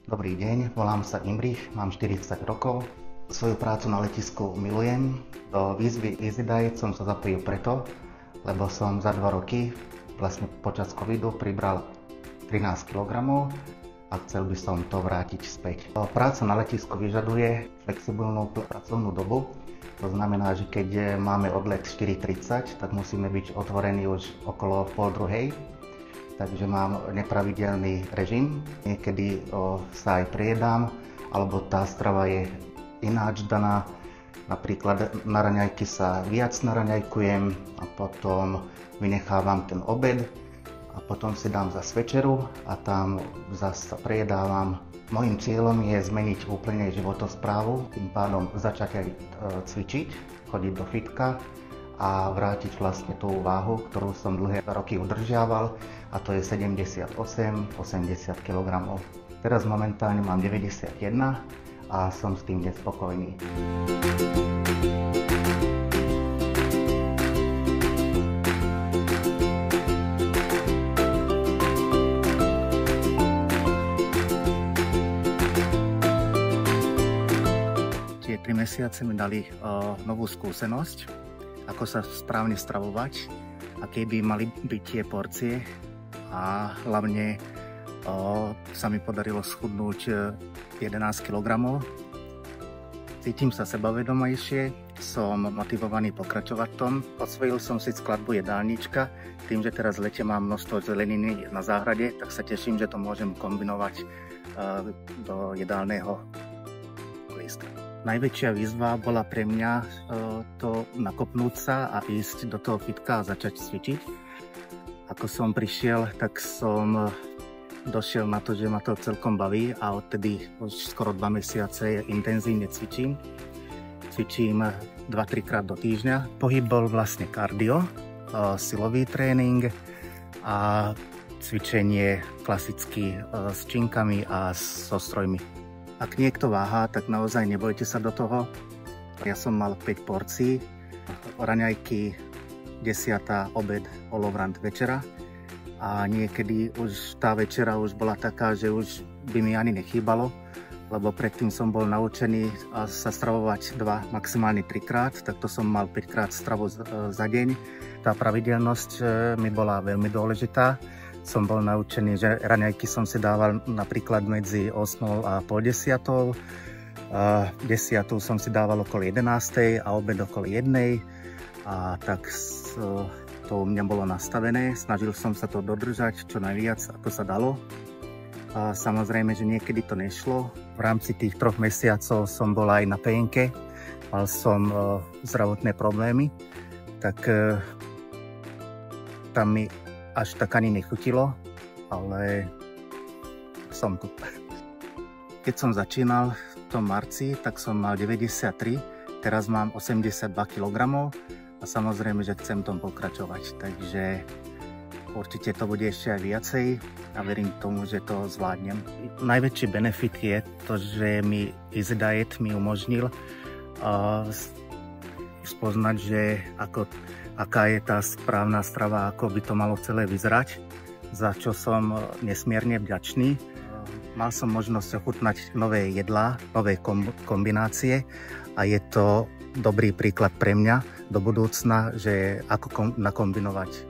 Dobrý deň, volám sa Imrich, mám 40 rokov. Svoju prácu na letisku milujem. Do výzvy EasyDiet som sa zapojil preto, lebo som za 2 roky, vlastne počas covidu, pribral 13 kg a chcel by som to vrátiť späť. Práca na letisku vyžaduje flexibilnú pracovnú dobu. To znamená, že keď máme odlet 4:30, tak musíme byť otvorení už okolo 1:30. Takže mám nepravidelný režim. Niekedy sa aj prijedám, alebo tá strava je ináč daná. Napríklad na raňajky sa viac naraňajkujem a potom vynechávam ten obed a potom si dám zas večeru a tam zase sa prejedávam. Mojím cieľom je zmeniť úplne životosprávu, tým pádom začať aj cvičiť, chodiť do fitka a vrátiť vlastne tú váhu, ktorú som dlhé roky udržiaval, a to je 78-80 kg. Teraz momentálne mám 91 a som s tým nespokojný. Tie 3 mesiace mi dali novú skúsenosť, ako sa správne stravovať, aké by mali byť tie porcie, a hlavne sa mi podarilo schudnúť 11 kg. Cítim sa sebavedomejšie, som motivovaný pokračovať v tom. Osvojil som si skladbu jedálnička, tým, že teraz v lete mám množstvo zeleniny na záhrade, tak sa teším, že to môžem kombinovať do jedálneho lístka. Najväčšia výzva bola pre mňa to nakopnúť sa a ísť do toho fitka a začať cvičiť. Ako som prišiel, tak som došiel na to, že ma to celkom baví a odtedy už skoro 2 mesiace intenzívne cvičím. Cvičím 2-3 krát do týždňa. Pohyb bol vlastne kardio, silový tréning a cvičenie klasicky s činkami a so strojmi. Ak niekto váha, tak naozaj nebojte sa do toho. Ja som mal 5 porcií, raňajky, 10. obed, olovrant, večera. A niekedy už tá večera už bola taká, že už by mi ani nechýbalo, lebo predtým som bol naučený sa stravovať 2, maximálne 3 krát, tak to som mal 5 krát stravu za deň. Tá pravidelnosť mi bola veľmi dôležitá. Som bol naučený, že raňajky som si dával napríklad medzi 8 a pol 10. 10 som si dával okolo 11. a obed okolo 1. A tak to u mňa bolo nastavené. Snažil som sa to dodržať čo najviac, ako sa dalo. A samozrejme, že niekedy to nešlo. V rámci tých 3 mesiacov som bol aj na PN-ke. Mal som zdravotné problémy, tak tam mi až tak ani nechutilo, ale som tu. Keď som začínal v tom marci, tak som mal 93, teraz mám 82 kg a samozrejme, že chcem tom pokračovať, takže určite to bude ešte aj viacej a verím tomu, že to zvládnem. Najväčší benefit je to, že mi EasyDiet mi umožnil spoznať, že aká je tá správna strava, ako by to malo celé vyzerať, za čo som nesmierne vďačný. Mal som možnosť ochutnať nové jedlá, nové kombinácie a je to dobrý príklad pre mňa do budúcna, že ako nakombinovať